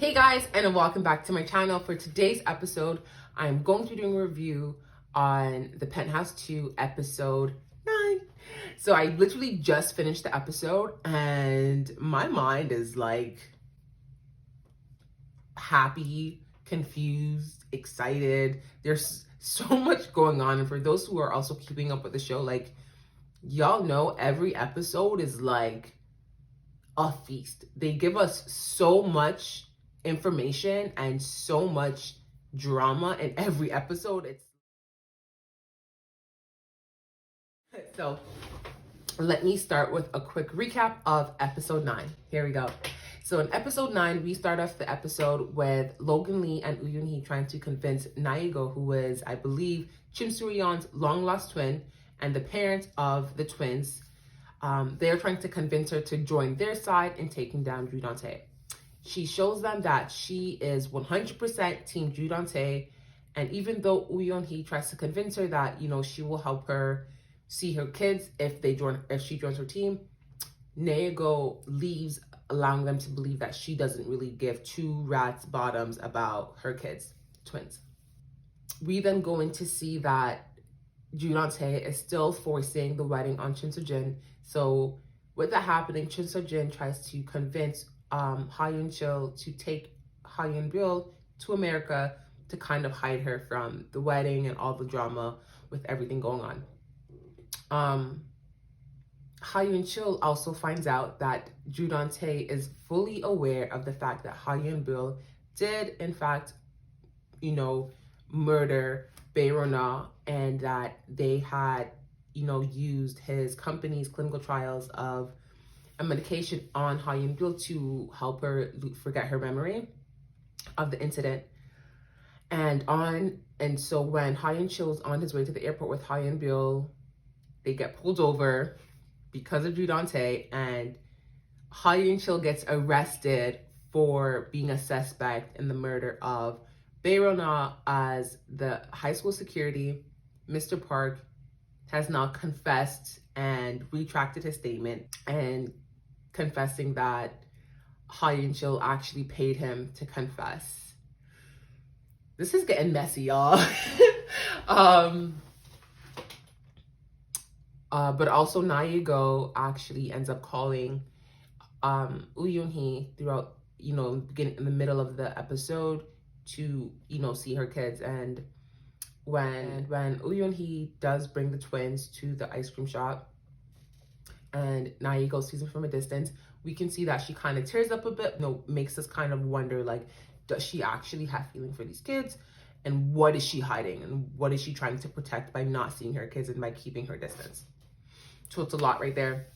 Hey guys, and welcome back to my channel. For today's episode, I'm going to be doing a review on the Penthouse 2 episode 9. So I literally just finished the episode and my mind is like happy, confused, excited. There's so much going on. And for those who are also keeping up with the show, like y'all know every episode is like a feast. They give us so much information and so much drama in every episode. So let me start with a quick recap of episode 9. Here we go. So in episode 9, we start off the episode with Logan Lee and Uyun Hee trying to convince Naego, who is, I believe, Chim Soo-yeon's long-lost twin and the parent of the twins. They're trying to convince her to join their side in taking down Ju Dante. She shows them that she is 100% Team Ju Dante, and even though Uyun Hee tries to convince her that, you know, she will help her see her kids if she joins her team, Naego leaves, allowing them to believe that she doesn't really give two rats bottoms about her kids, twins. We then go in to see that Ju Dante is still forcing the wedding on Shin Soo-jin. So with that happening, Shin Soo-jin tries to convince Ha Yoon-chul to take Ha Yoon-bil to America to kind of hide her from the wedding and all the drama with everything going on. Ha Yoon-chul also finds out that Ju Dante is fully aware of the fact that Ha Yoon-bil did, in fact, you know, murder Bae-ro-na, and that they had, you know, used his company's clinical trials of a medication on Ha Yoon-bil to help her forget her memory of the incident. And so when Ha Yoon-chul is on his way to the airport with Ha Yoon-bil, they get pulled over because of Ju Dante, and Ha Yoon-chul gets arrested for being a suspect in the murder of Bae-ro-na, as the high school security, Mr. Park, has now confessed and retracted his statement and confessing that Ha Yoon-chul actually paid him to confess. This is getting messy, y'all. But also Naego actually ends up calling Uyun Hee throughout, you know, beginning in the middle of the episode to, you know, see her kids. And when Uyun Hee does bring the twins to the ice cream shop and Naego sees them from a distance, we can see that she kind of tears up a bit. You know, makes us kind of wonder, like, does she actually have feeling for these kids? And what is she hiding? And what is she trying to protect by not seeing her kids and by keeping her distance? So it's a lot right there.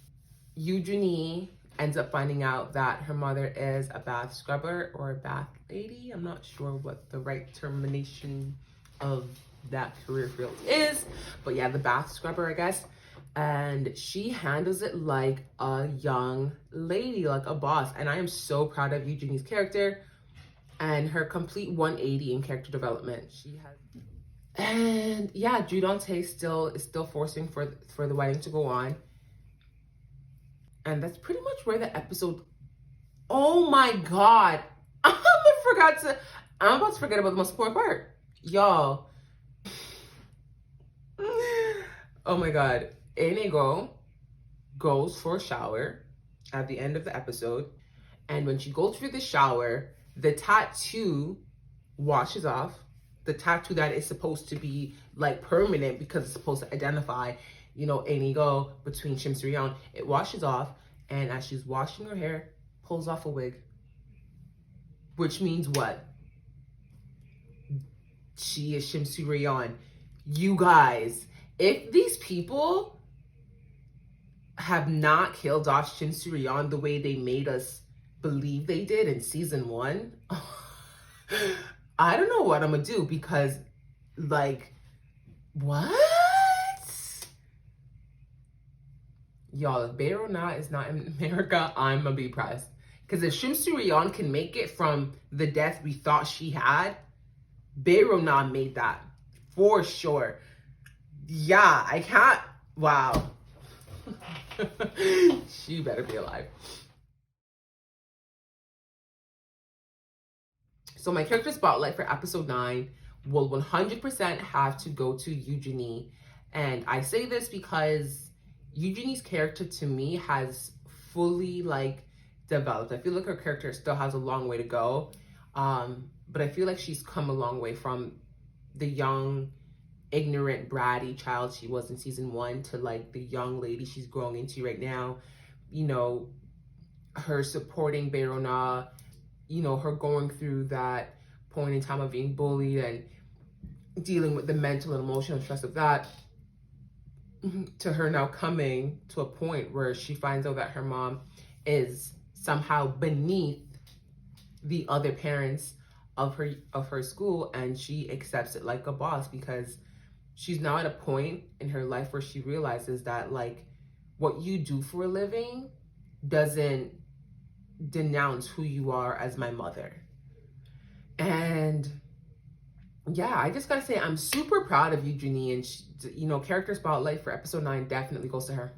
Eugenie ends up finding out that her mother is a bath scrubber or a bath lady. I'm not sure what the right termination of that career field is, but yeah, the bath scrubber, I guess. And she handles it like a young lady, like a boss. And I am so proud of Eugenie's character and her complete 180 in character development. She has, and yeah, Ju Dante is still forcing for the wedding to go on. And that's pretty much where the episode, oh my God, I'm about to forget about the most important part. Y'all. Oh my God. Naego goes for a shower at the end of the episode. And when she goes for the shower, the tattoo washes off. The tattoo that is supposed to be like permanent because it's supposed to identify, you know, Naego between Shim Soo-yeon. It washes off, and as she's washing her hair, pulls off a wig. Which means what? She is Shim Soo-yeon. You guys, if these people have not killed off Shim Soo-yeon the way they made us believe they did in season 1, I don't know what I'm gonna do, because, like, what? Y'all, if Bae-ro-na is not in America, I'm gonna be pressed. Because if Shim Soo-yeon can make it from the death we thought she had, Bae-ro-na made that for sure. Yeah, I can't. Wow. She better be alive. So my character spotlight for episode 9 will 100% have to go to Eugenie. And I say this because Eugenie's character to me has fully like developed. I feel like her character still has a long way to go. But I feel like she's come a long way from the young, ignorant, bratty child she was in season 1 to like the young lady she's growing into right now. You know, her supporting Berona, you know, her going through that point in time of being bullied and dealing with the mental and emotional stress of that, to her now coming to a point where she finds out that her mom is somehow beneath the other parents of her school, and she accepts it like a boss because she's now at a point in her life where she realizes that like what you do for a living doesn't denounce who you are as my mother. And yeah, I just gotta say I'm super proud of Eugenie, and she, you know, character spotlight for episode 9 definitely goes to her.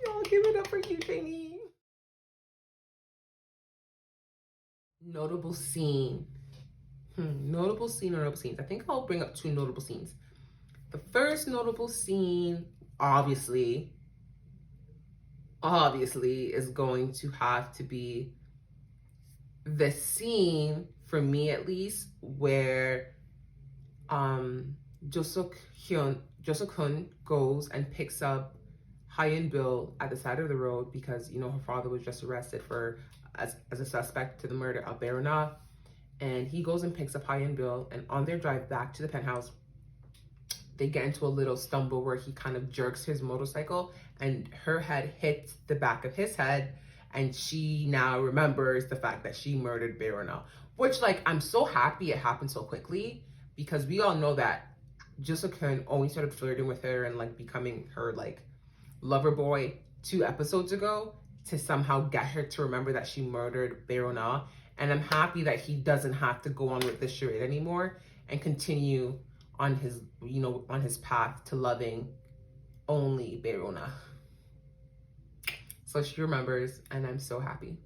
Y'all give it up for Eugenie. Notable scene. Notable scene or notable scenes. I think I'll bring up 2 notable scenes. The first notable scene, obviously, is going to have to be the scene, for me at least, where Josuk-hun goes and picks up Hyun Bill at the side of the road because, you know, her father was just arrested as a suspect to the murder of Berona. And he goes and picks up Hyun Bill, and on their drive back to the penthouse, they get into a little stumble where he kind of jerks his motorcycle and her head hits the back of his head, and she now remembers the fact that she murdered Berona, which, like, I'm so happy it happened so quickly because we all know that Jisoo-kun only started flirting with her and like becoming her like lover boy 2 episodes ago to somehow get her to remember that she murdered Berona. And I'm happy that he doesn't have to go on with this charade anymore and continue on his, you know, on his path to loving only Berona. So she remembers, and I'm so happy.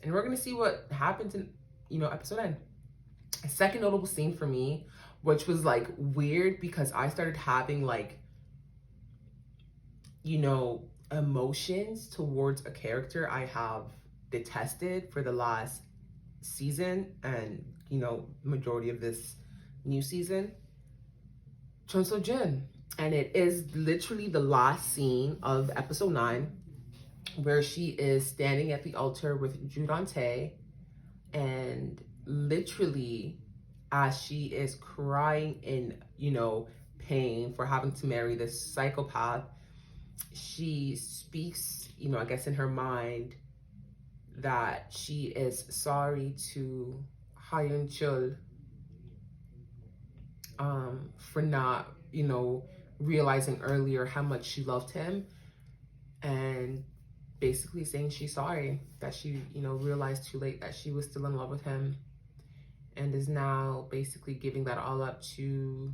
And we're gonna see what happens in, you know, episode 9. A second notable scene for me, which was like weird because I started having like, you know, emotions towards a character I have detested for the last season and, you know, majority of this new season, Chun So Jin. And it is literally the last scene of episode 9 where she is standing at the altar with Judante, and literally as she is crying in, you know, pain for having to marry this psychopath, she speaks, you know, I guess in her mind, that she is sorry to Hyun Chul for not, you know, realizing earlier how much she loved him, and basically saying she's sorry that she, you know, realized too late that she was still in love with him, and is now basically giving that all up to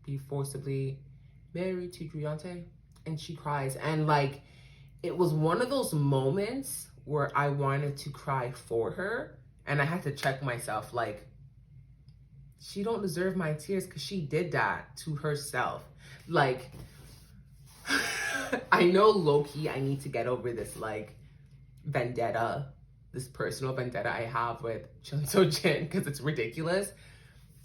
be forcibly married to Juyante. And she cries, and like it was one of those moments where I wanted to cry for her, and I had to check myself, like, she don't deserve my tears because she did that to herself. Like, I know low-key I need to get over this like vendetta, this personal vendetta I have with Chun So Jin because it's ridiculous.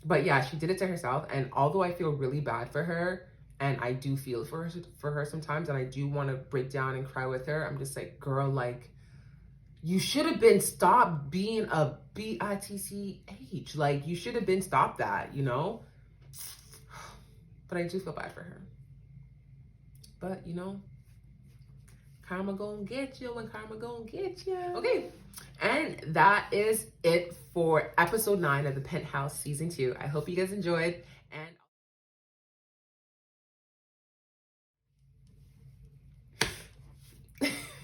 But yeah, she did it to herself, and although I feel really bad for her, and I do feel for her sometimes, and I do want to break down and cry with her, I'm just like, girl, like, you should have been stopped being a bitch. Like, you should have been stopped that, you know? But I do feel bad for her. But, you know, karma gonna get you when karma gonna get you. Okay, and that is it for episode 9 of the Penthouse season 2. I hope you guys enjoyed, and